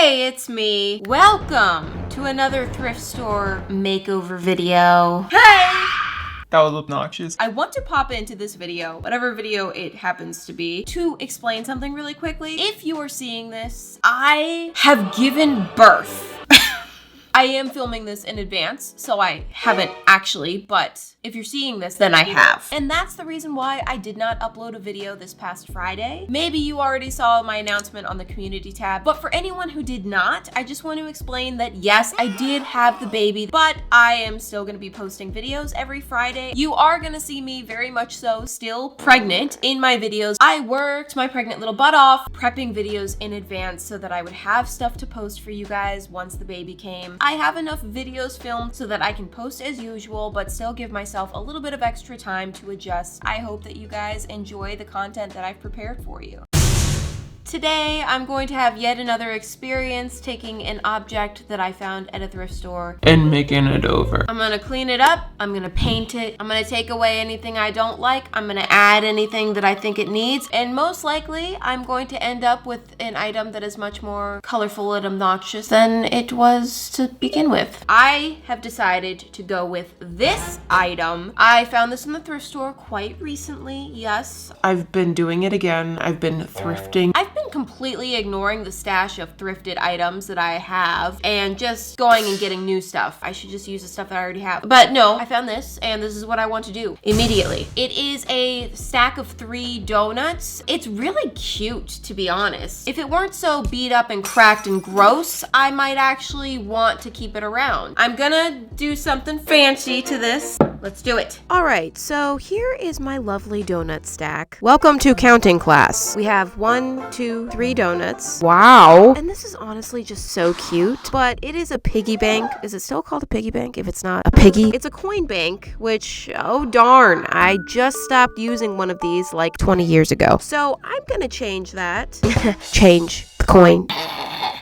Hey, it's me. Welcome to another thrift store makeover video. Hey! That was obnoxious. I want to pop into this video, whatever video it happens to be, to explain something really quickly. If you are seeing this, I have given birth. I am filming this in advance, so I haven't actually, but if you're seeing this, then I have. And that's the reason why I did not upload a video this past Friday. Maybe you already saw my announcement on the community tab, but for anyone who did not, I just want to explain that yes, I did have the baby, but I am still gonna be posting videos every Friday. You are gonna see me very much so still pregnant in my videos. I worked my pregnant little butt off prepping videos in advance so that I would have stuff to post for you guys once the baby came. I have enough videos filmed so that I can post as usual, but still give myself a little bit of extra time to adjust. I hope that you guys enjoy the content that I've prepared for you. Today, I'm going to have yet another experience taking an object that I found at a thrift store And making it over. I'm gonna clean it up, I'm gonna paint it, I'm gonna take away anything I don't like, I'm gonna add anything that I think it needs, and most likely, I'm going to end up with an item that is much more colorful and obnoxious than it was to begin with. I have decided to go with this item. I found this in the thrift store quite recently, yes. I've been doing it again. I've been thrifting. I've been completely ignoring the stash of thrifted items that I have and just going and getting new stuff. I should just use the stuff that I already have. But no, I found this and this is what I want to do immediately. It is a stack of 3 donuts. It's really cute, to be honest. If it weren't so beat up and cracked and gross, I might actually want to keep it around. I'm gonna do something fancy to this. Let's do it. All right, so here is my lovely donut stack. Welcome to counting class. We have 1, 2, 3 donuts. Wow. And this is honestly just so cute, but it is a piggy bank. Is it still called a piggy bank if it's not a piggy? It's a coin bank, which, oh darn, I just stopped using one of these like 20 years ago. So I'm gonna change that. Change the coin.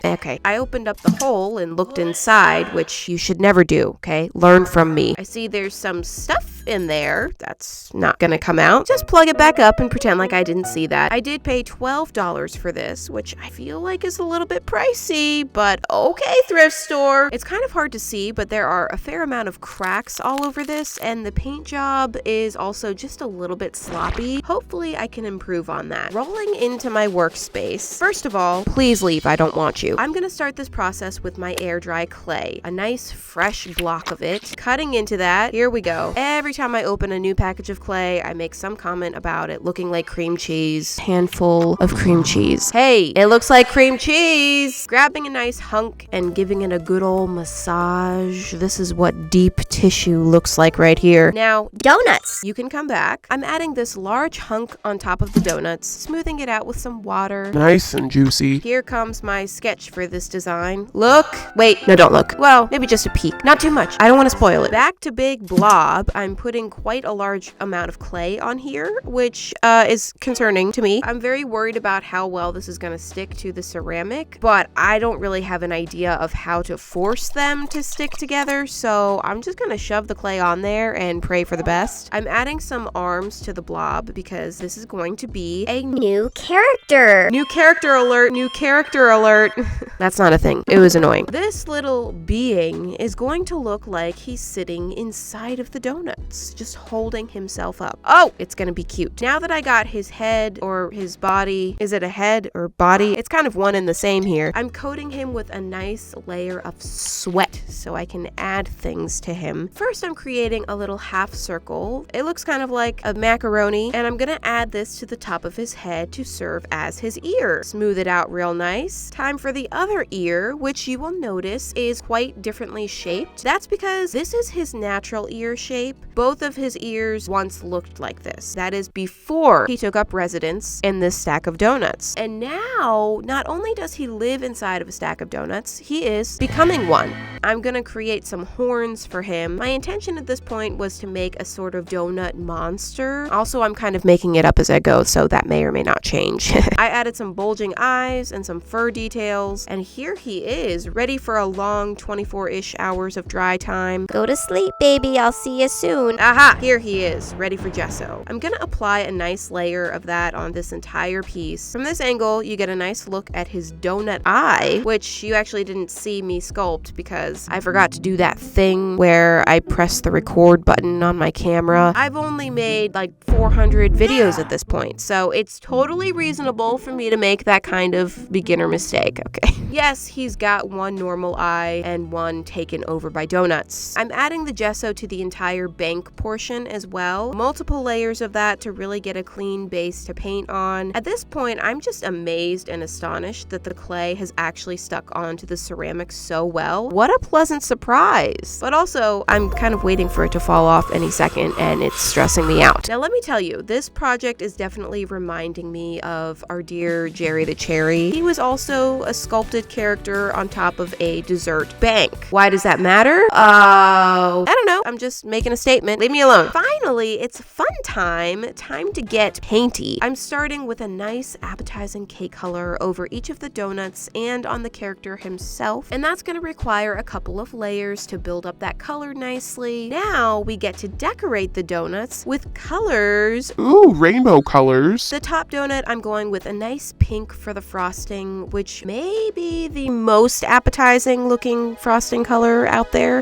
Okay, I opened up the hole and looked inside, which you should never do, okay? Learn from me. I see there's some stuff in there that's not gonna come out. Just plug it back up and pretend like I didn't see that. I did pay $12 for this, which I feel like is a little bit pricey, but okay, thrift store. It's kind of hard to see, but there are a fair amount of cracks all over this, and the paint job is also just a little bit sloppy. Hopefully I can improve on that. Rolling into my workspace. First of all, please leave, I don't want you. I'm gonna start this process with my air dry clay, a nice fresh block of it. Cutting into that, here we go. Every time I open a new package of clay, I make some comment about it looking like cream cheese. Handful of cream cheese. Hey, it looks like cream cheese! Grabbing a nice hunk and giving it a good old massage. This is what deep tissue looks like right here. Now, donuts! You can come back. I'm adding this large hunk on top of the donuts, smoothing it out with some water. Nice and juicy. Here comes my sketch for this design. Look. Wait, no, don't look. Well, maybe just a peek. Not too much. I don't want to spoil it. Back to big blob. I'm putting quite a large amount of clay on here, which is concerning to me. I'm very worried about how well this is going to stick to the ceramic, but I don't really have an idea of how to force them to stick together, so I'm just going to shove the clay on there and pray for the best. I'm adding some arms to the blob because this is going to be a new character. New character alert. New character alert. That's not a thing. It was annoying. This little being is going to look like he's sitting inside of the donuts, just holding himself up. Oh, it's gonna be cute. Now that I got his head or his body, is it a head or body? It's kind of one and the same here. I'm coating him with a nice layer of sweat so I can add things to him. First, I'm creating a little half circle. It looks kind of like a macaroni, and I'm gonna add this to the top of his head to serve as his ear. Smooth it out real nice. Time for the other ear, which you will notice is quite differently shaped. That's because this is his natural ear shape. Both of his ears once looked like this. That is before he took up residence in this stack of donuts. And now, not only does he live inside of a stack of donuts, he is becoming one. I'm gonna create some horns for him. My intention at this point was to make a sort of donut monster. Also, I'm kind of making it up as I go, so that may or may not change. I added some bulging eyes and some fur details, and here he is, ready for a long 24-ish hours of dry time. Go to sleep, baby. I'll see you soon. spoon. Aha! Here he is, ready for gesso. I'm gonna apply a nice layer of that on this entire piece. From this angle, you get a nice look at his donut eye, which you actually didn't see me sculpt because I forgot to do that thing where I press the record button on my camera. I've only made like 400 videos at this point, so it's totally reasonable for me to make that kind of beginner mistake, okay? Yes, he's got one normal eye and one taken over by donuts. I'm adding the gesso to the entire bank portion as well. Multiple layers of that to really get a clean base to paint on. At this point, I'm just amazed and astonished that the clay has actually stuck onto the ceramic so well. What a pleasant surprise. But also, I'm kind of waiting for it to fall off any second, and it's stressing me out. Now, let me tell you, this project is definitely reminding me of our dear Jerry the Cherry. He was also a sculpted character on top of a dessert bank. Why does that matter? I don't know. I'm just making a statement. Leave me alone. Finally, it's fun time. Time to get painty. I'm starting with a nice appetizing cake color over each of the donuts and on the character himself, and that's going to require a couple of layers to build up that color nicely. Now we get to decorate the donuts with colors. Ooh, rainbow colors. The top donut, I'm going with a nice pink for the frosting, which may be the most appetizing looking frosting color out there.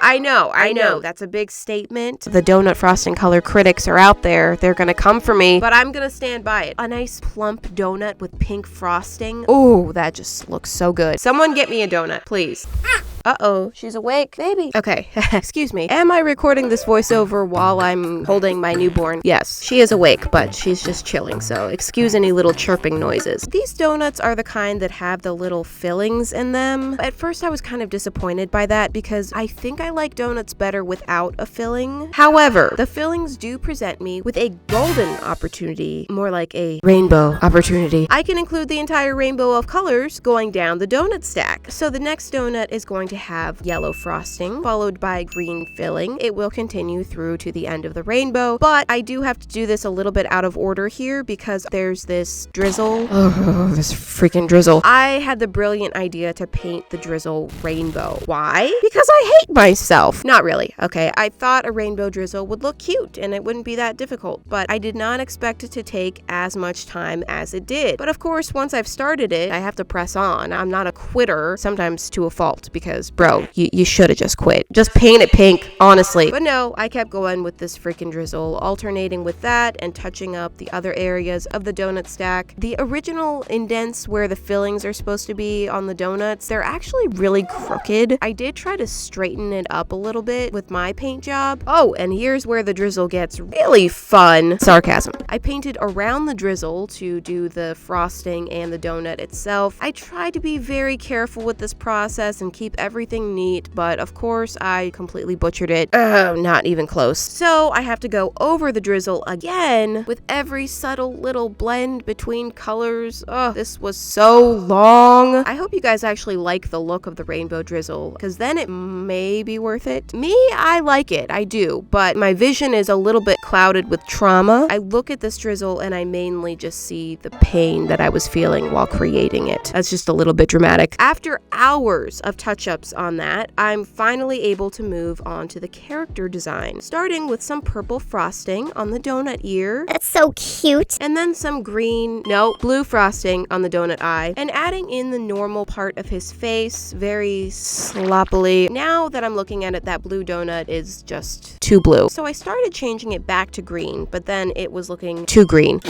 I know. That's a big statement. The donut frosting color critics are out there. They're gonna come for me, but I'm gonna stand by it. A nice plump donut with pink frosting. Ooh, that just looks so good. Someone get me a donut, please. Uh-oh, she's awake. Baby. Okay, excuse me. Am I recording this voiceover while I'm holding my newborn? Yes, she is awake, but she's just chilling, so excuse any little chirping noises. These donuts are the kind that have the little fillings in them. At first, I was kind of disappointed by that because I think I like donuts better without a filling. However, the fillings do present me with a golden opportunity, more like a rainbow opportunity. I can include the entire rainbow of colors going down the donut stack. So the next donut is going to have yellow frosting followed by green filling. It will continue through to the end of the rainbow, but I do have to do this a little bit out of order here because there's this drizzle. Oh, this freaking drizzle. I had the brilliant idea to paint the drizzle rainbow. Why? Because I hate myself. Not really. Okay, I thought a rainbow drizzle would look cute and it wouldn't be that difficult, but I did not expect it to take as much time as it did. But of course, once I've started it, I have to press on. I'm not a quitter, sometimes to a fault, because bro, you should have just quit. Just paint it pink, honestly. But no, I kept going with this freaking drizzle, alternating with that and touching up the other areas of the donut stack. The original indents where the fillings are supposed to be on the donuts, they're actually really crooked. I did try to straighten it up a little bit with my paint job. Oh, and here's where the drizzle gets really fun. Sarcasm. I painted around the drizzle to do the frosting and the donut itself. I tried to be very careful with this process and keep everything neat, but of course I completely butchered it. Not even close. So I have to go over the drizzle again with every subtle little blend between colors. Oh, this was so long. I hope you guys actually like the look of the rainbow drizzle, because then it may be worth it. Me, I like it, I do, but my vision is a little bit clouded with trauma. I look at this drizzle and I mainly just see the pain that I was feeling while creating it. That's just a little bit dramatic. After hours of touch-ups on that, I'm finally able to move on to the character design, starting with some purple frosting on the donut ear. That's so cute. And then some blue frosting on the donut eye, and adding in the normal part of his face very sloppily. Now that I'm looking at it, that blue donut is just too blue. So I started changing it back to green, but then it was looking too green.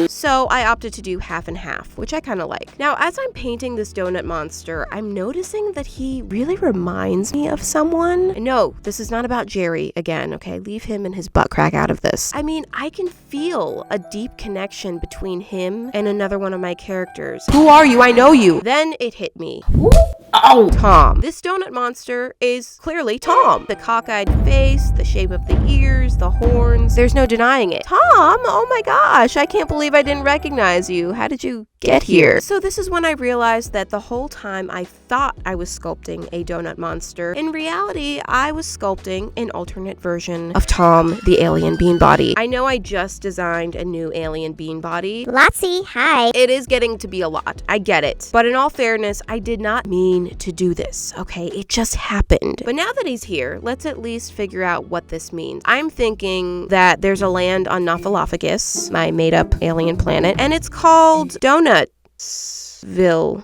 So I opted to do half and half, which I kind of like. Now, as I'm painting this donut monster, I'm noticing that he really reminds me of someone. No, this is not about Jerry again, okay? Leave him and his butt crack out of this. I mean, I can feel a deep connection between him and another one of my characters. Who are you? I know you. Then it hit me. Oh, Tom. This donut monster is clearly Tom. The cockeyed face, the shape of the ears, the horns. There's no denying it. Tom, oh my gosh, I can't believe I didn't recognize you. How did you get here? So this is when I realized that the whole time I thought I was sculpting a donut monster. In reality, I was sculpting an alternate version of Tom, the alien bean body. I know I just designed a new alien bean body. Lotsy, hi. It is getting to be a lot. I get it. But in all fairness, I did not mean to do this, okay? It just happened. But now that he's here, let's at least figure out what this means. I'm thinking that there's a land on Nothalophagus, my made-up alien planet, and it's called Donutsville.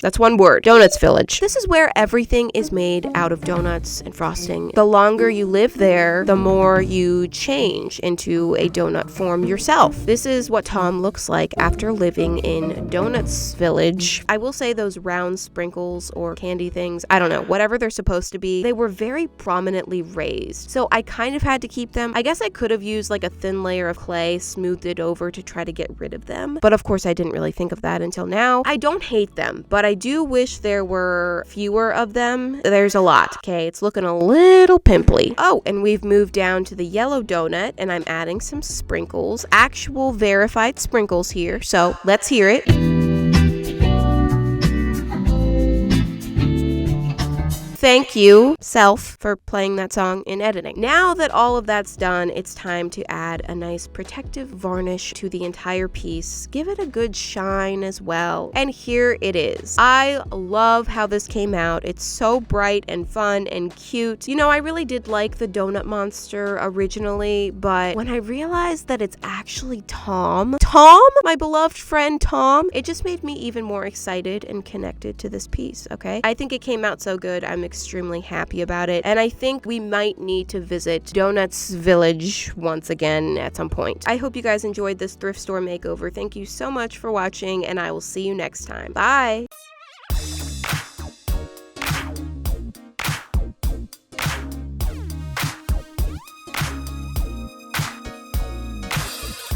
That's one word. Donuts Village. This is where everything is made out of donuts and frosting. The longer you live there, the more you change into a donut form yourself. This is what Tom looks like after living in Donuts Village. I will say those round sprinkles or candy things, I don't know, whatever they're supposed to be, they were very prominently raised. So I kind of had to keep them. I guess I could have used like a thin layer of clay, smoothed it over to try to get rid of them. But of course I didn't really think of that until now. I don't hate them, but I do wish there were fewer of them. There's a lot. Okay, it's looking a little pimply. Oh, and we've moved down to the yellow donut, and I'm adding some sprinkles, actual verified sprinkles here. So let's hear it. Thank you, self, for playing that song in editing. Now that all of that's done, it's time to add a nice protective varnish to the entire piece. Give it a good shine as well. And here it is. I love how this came out. It's so bright and fun and cute. You know, I really did like the donut monster originally, but when I realized that it's actually Tom, my beloved friend Tom, it just made me even more excited and connected to this piece, okay? I think it came out so good. I'm extremely happy about it, and I think we might need to visit Donuts Village once again at some point. I hope you guys enjoyed this thrift store makeover. Thank you so much for watching, and I will see you next time. Bye!